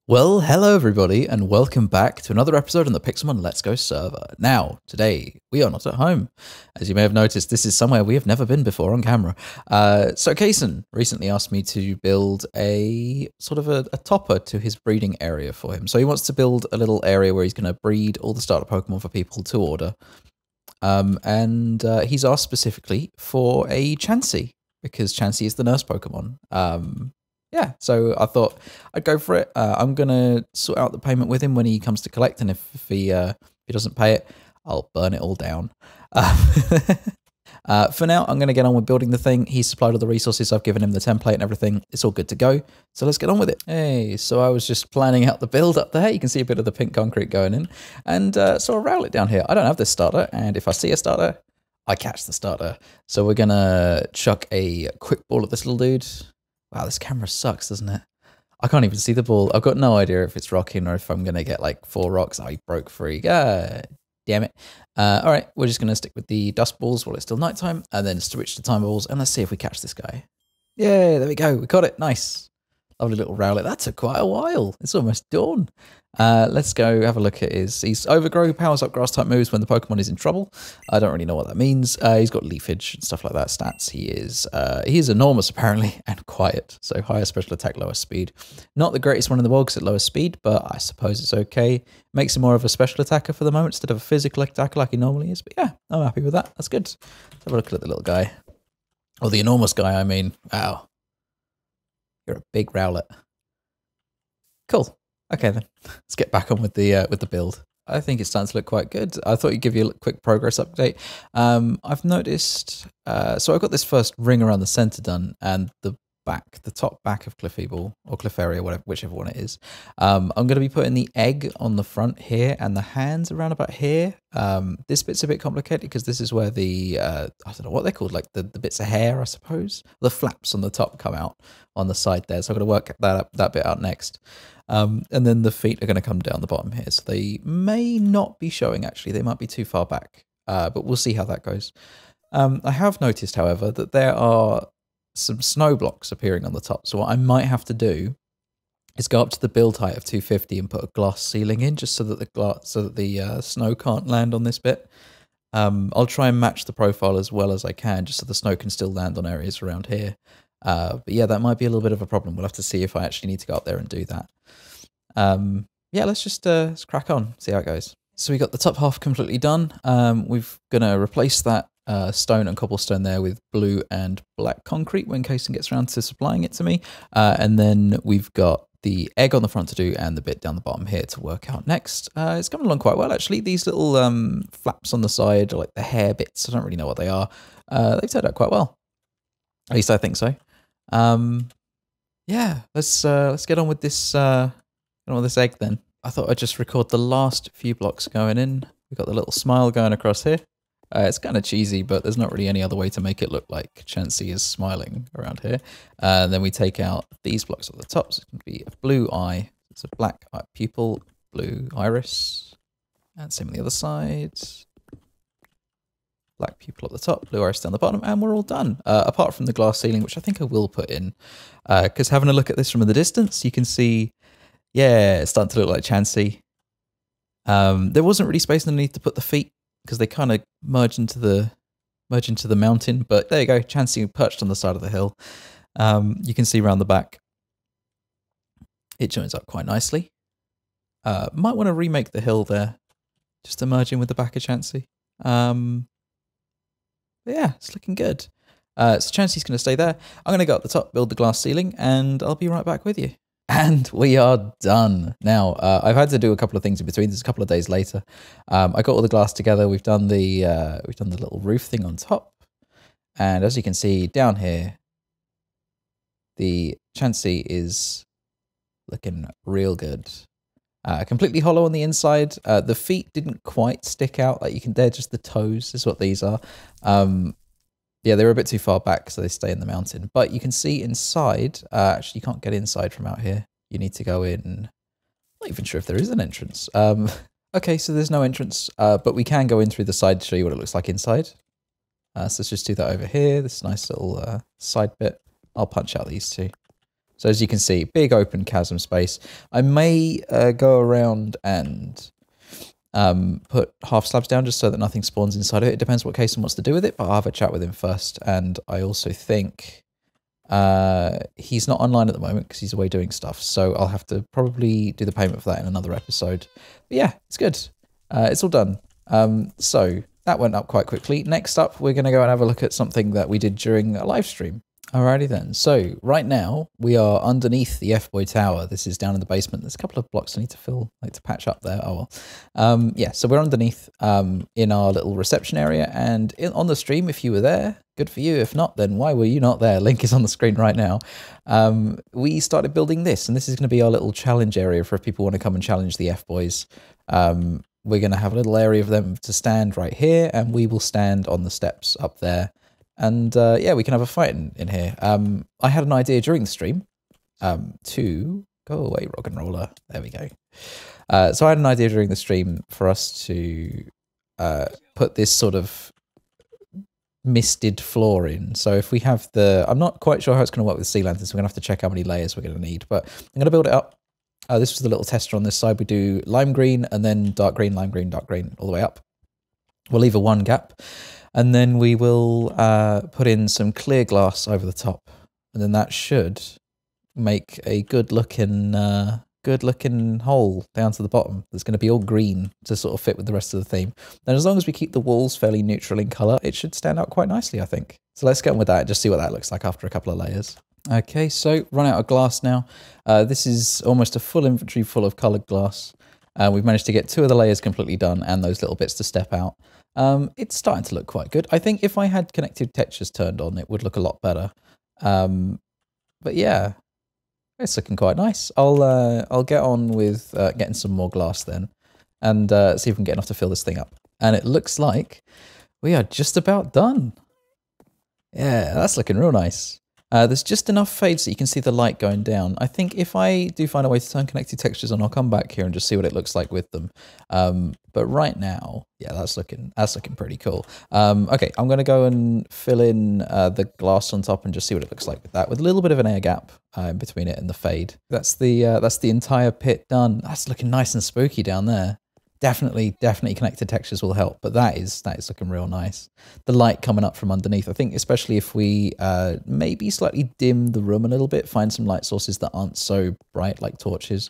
Well, hello everybody, and welcome back to another episode on the Pixelmon Let's Go server. Now, today, we are not at home. As you may have noticed, this is somewhere we have never been before on camera. So Kaysen recently asked me to build a sort of a topper to his breeding area for him. So he wants to build a little area where he's going to breed all the starter Pokemon for people to order. He's asked specifically for a Chansey, because Chansey is the nurse Pokemon. Yeah, so I thought I'd go for it. I'm going to sort out the payment with him when he comes to collect, and if he doesn't pay it, I'll burn it all down. For now, I'm going to get on with building the thing. He's supplied all the resources. I've given him the template and everything. It's all good to go. So let's get on with it. Hey, so I was just planning out the build up there. You can see a bit of the pink concrete going in. And so I'll route it down here. I don't have this starter, and if I see a starter, I catch the starter. So we're going to chuck a quick ball at this little dude. Wow, this camera sucks, doesn't it? I can't even see the ball. I've got no idea if it's rocking or if I'm going to get like 4 rocks. Oh, he broke free. God damn it. All right, we're just going to stick with the dust balls while it's still nighttime and then switch to timer balls and let's see if we catch this guy. Yay, there we go. We got it. Nice. Lovely little rowlet. That took quite a while. It's almost dawn. Let's go have a look at he's overgrow, powers up grass type moves when the Pokemon is in trouble. I don't really know what that means. He's got leafage and stuff like that stats. He is enormous apparently and quiet. So higher special attack, lower speed. Not the greatest one in the world because at lower speed, but I suppose it's okay. Makes him more of a special attacker for the moment instead of a physical attacker like he normally is. But yeah, I'm happy with that. That's good. Let's have a look at the little guy. Or the enormous guy, I mean. Wow. You're a big rowlet. Cool. Okay then, let's get back on with the build. I think it's starting to look quite good. I thought you'd give you a quick progress update. I've noticed, so I've got this first ring around the center done, and the top back of Clefable, or Clefairy, whatever, whichever one it is. I'm going to be putting the egg on the front here, and the hands around about here. This bit's a bit complicated because this is where the, I don't know what they're called, like the bits of hair, I suppose. The flaps on the top come out on the side there, so I'm going to work that bit out next. And then the feet are going to come down the bottom here. So they may not be showing, actually. They might be too far back, but we'll see how that goes. I have noticed, however, that there are some snow blocks appearing on the top. So what I might have to do is go up to the build height of 250 and put a glass ceiling in just so that the snow can't land on this bit. I'll try and match the profile as well as I can just so the snow can still land on areas around here. But yeah, that might be a little bit of a problem. We'll have to see if I actually need to go up there and do that. Yeah, let's crack on, see how it goes. So we got the top half completely done. We're going to replace that stone and cobblestone there with blue and black concrete when Kaysen gets around to supplying it to me. And then we've got the egg on the front to do and the bit down the bottom here to work out next. It's coming along quite well, actually. These little flaps on the side, or like the hair bits, I don't really know what they are. They've turned out quite well. At least I think so. Yeah, let's get on with this egg then. I thought I'd just record the last few blocks going in. We've got the little smile going across here. It's kind of cheesy, but there's not really any other way to make it look like Chansey is smiling around here. Then we take out these blocks at the top. So it's going to be a blue eye. It's a black pupil, blue iris. And same on the other side. Black pupil at the top, blue iris down the bottom, and we're all done. Apart from the glass ceiling, which I think I will put in. Because having a look at this from the distance, you can see, yeah, it's starting to look like Chansey. There wasn't really space underneath to put the feet, because they kind of merge into the mountain. But there you go, Chansey perched on the side of the hill. You can see around the back, it joins up quite nicely. Might want to remake the hill there, just to merge in with the back of Chansey. But yeah, it's looking good. So Chansey's going to stay there. I'm going to go up the top, build the glass ceiling, and I'll be right back with you. And we are done. Now, I've had to do a couple of things in between. There's a couple of days later. I got all the glass together. We've done the little roof thing on top. And as you can see down here, the Chansey is looking real good. Completely hollow on the inside. The feet didn't quite stick out. Like they're just the toes is what these are. Yeah, they're a bit too far back, so they stay in the mountain. But you can see inside. Actually, you can't get inside from out here. You need to go in. I'm not even sure if there is an entrance. Okay, so there's no entrance, but we can go in through the side to show you what it looks like inside. So let's just do that over here. This nice little side bit. I'll punch out these two. So as you can see, big open chasm space. I may go around and put half slabs down just so that nothing spawns inside of it. It depends what Kason wants to do with it, but I'll have a chat with him first. And I also think he's not online at the moment because he's away doing stuff. So I'll have to probably do the payment for that in another episode. But yeah, it's good. It's all done. So that went up quite quickly. Next up, we're going to go and have a look at something that we did during a live stream. Alrighty then. So right now we are underneath the F-Boy Tower. This is down in the basement. There's a couple of blocks I need to fill, to patch up there. Oh well. Yeah, so we're underneath in our little reception area, and on the stream, if you were there, good for you. If not, then why were you not there? Link is on the screen right now. We started building this, and this is going to be our little challenge area for if people want to come and challenge the F-Boys. We're going to have a little area of them to stand right here, and we will stand on the steps up there. And yeah, we can have a fight in here. I had an idea during the stream to go away, rock and roller. There we go. So I had an idea during the stream for us to put this sort of misted floor in. So if we have I'm not quite sure how it's going to work with sea lanterns, so we're going to have to check how many layers we're going to need. But I'm going to build it up. This was the little tester on this side. We do lime green and then dark green, lime green, dark green, all the way up. We'll leave a one gap. And then we will put in some clear glass over the top. And then that should make a good looking hole down to the bottom. That's going to be all green to sort of fit with the rest of the theme. And as long as we keep the walls fairly neutral in color, it should stand out quite nicely, I think. So let's get on with that and just see what that looks like after a couple of layers. Okay, so run out of glass now. This is almost a full inventory full of colored glass. We've managed to get 2 of the layers completely done and those little bits to step out. It's starting to look quite good. I think if I had connected textures turned on, it would look a lot better. But yeah, it's looking quite nice. I'll get on with getting some more glass then, and see if we can get enough to fill this thing up. And it looks like we are just about done. Yeah, that's looking real nice. There's just enough fade so you can see the light going down. I think if I do find a way to turn connected textures on, I'll come back here and just see what it looks like with them. But right now, yeah, that's looking pretty cool. Okay, I'm going to go and fill in the glass on top and just see what it looks like with that, with a little bit of an air gap between it and the fade. That's the entire pit done. That's looking nice and spooky down there. Definitely connected textures will help, but that is looking real nice. The light coming up from underneath, I think, especially if we maybe slightly dim the room a little bit, find some light sources that aren't so bright like torches,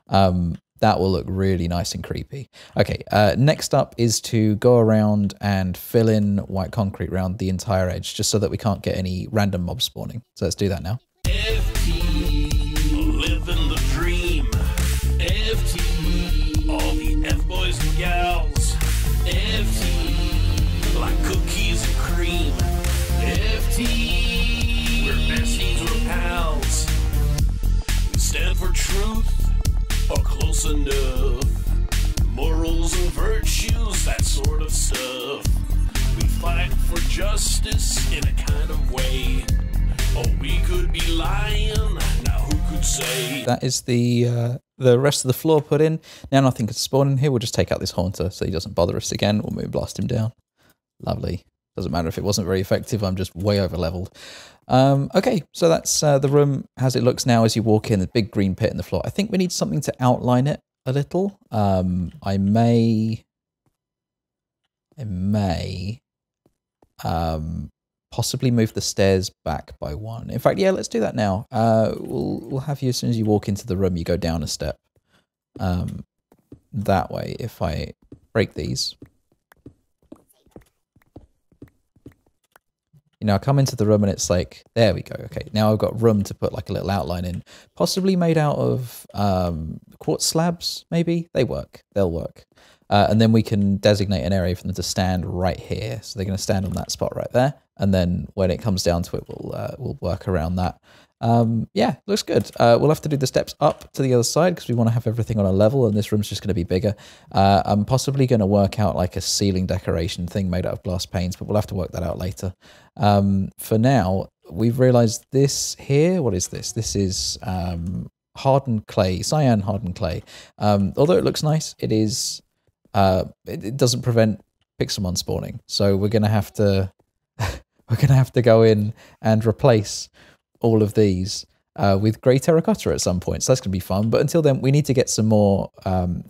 that will look really nice and creepy. Okay, next up is to go around and fill in white concrete around the entire edge, just so that we can't get any random mobs spawning. So let's do that now. Living the dream. All the F-boys and gals. FT, like cookies and cream. FT, we're besties, we're pals. We stand for truth, or close enough. Morals and virtues, that sort of stuff. We fight for justice in a kind of way. Oh, we could be lying, now who could say? That is the rest of the floor put in. Now nothing can spawn in here. We'll just take out this haunter so he doesn't bother us again. We'll moon blast him down. Lovely. Doesn't matter if it wasn't very effective. I'm just way over leveled. Okay, so that's the room as it looks now as you walk in. The big green pit in the floor. I think we need something to outline it a little. I may possibly move the stairs back by 1. In fact, yeah, let's do that now. We'll have you, as soon as you walk into the room, you go down a step. That way, if I break these, you know, I come into the room and it's like, there we go. Okay, now I've got room to put like a little outline in, possibly made out of quartz slabs, maybe. They work. They'll work. And then we can designate an area for them to stand right here. So they're going to stand on that spot right there. And then when it comes down to it, we'll work around that. Yeah, looks good. We'll have to do the steps up to the other side because we want to have everything on a level, and this room's just going to be bigger. I'm possibly going to work out like a ceiling decoration thing made out of glass panes, but we'll have to work that out later. For now, we've realized this here. What is this? This is hardened clay, cyan hardened clay. Although it looks nice, it is... it doesn't prevent Pixelmon spawning, so we're gonna have to go in and replace all of these with grey terracotta at some point. So that's going to be fun. But until then, we need to get some more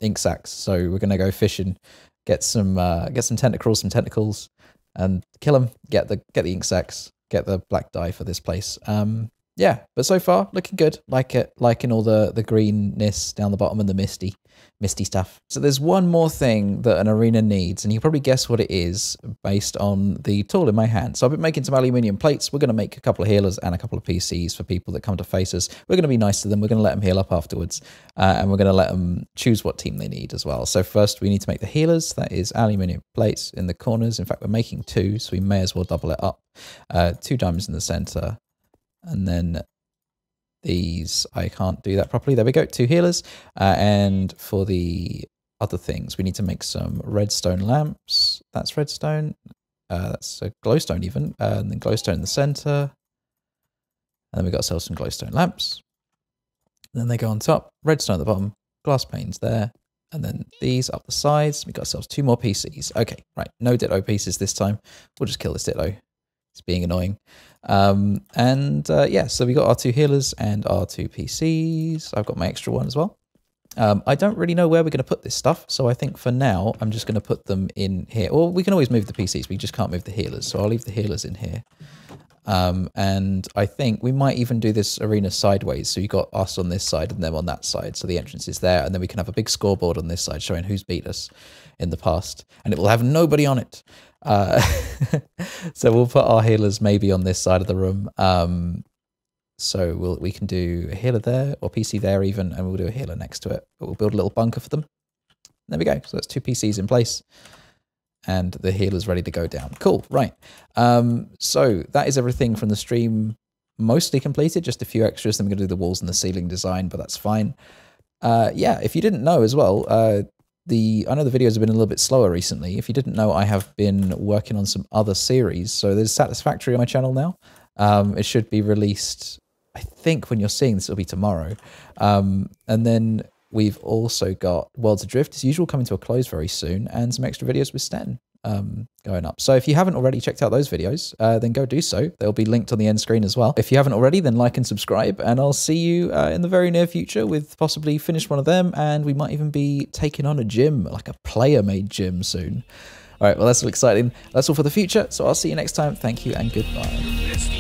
ink sacs. So we're going to go fishing, get some tentacles, and kill them. Get the ink sacs, get the black dye for this place. Yeah, but so far looking good. Like it, liking all the greenness down the bottom and the misty stuff. So there's one more thing that an arena needs, and you can probably guess what it is based on the tool in my hand. So I've been making some aluminium plates. We're going to make a couple of healers and a couple of PCs for people that come to face us. We're going to be nice to them. We're going to let them heal up afterwards, and we're going to let them choose what team they need as well. So first we need to make the healers. That is aluminium plates in the corners. In fact, we're making 2, so we may as well double it up. 2 diamonds in the center. And then these, I can't do that properly. There we go, 2 healers. And for the other things, we need to make some redstone lamps. That's redstone. That's a glowstone even. And then glowstone in the center. And then we got ourselves some glowstone lamps. And then they go on top. Redstone at the bottom. Glass panes there. And then these up the sides. We got ourselves 2 more PCs. Okay, right. No ditto pieces this time. We'll just kill this ditto. It's being annoying. Yeah, so we got our 2 healers and our 2 PCs. I've got my extra one as well. I don't really know where we're going to put this stuff, so I think for now I'm just going to put them in here. Or we can always move the PCs, we just can't move the healers, so I'll leave the healers in here. And I think we might even do this arena sideways, so you got us on this side and them on that side, so the entrance is there, and then we can have a big scoreboard on this side showing who's beat us in the past, and it will have nobody on it. So we'll put our healers maybe on this side of the room. So we can do a healer there, or PC there even, and we'll do a healer next to it. But we'll build a little bunker for them. There we go. So that's 2 PCs in place, and the healer's ready to go down. Cool, right. So that is everything from the stream, mostly completed. Just a few extras. Then we're going to do the walls and the ceiling design, but that's fine. Yeah, if you didn't know as well, I know the videos have been a little bit slower recently. If you didn't know, I have been working on some other series. So there's Satisfactory on my channel now. It should be released, I think when you're seeing this, it'll be tomorrow. And then we've also got Worlds Adrift, as usual, coming to a close very soon, and some extra videos with Sten going up. So if you haven't already checked out those videos, then go do so. They'll be linked on the end screen as well. If you haven't already, then like and subscribe, and I'll see you in the very near future with possibly finish one of them, and we might even be taking on a gym, like a player-made gym soon. All right, well, that's all exciting. That's all for the future, so I'll see you next time. Thank you and goodbye.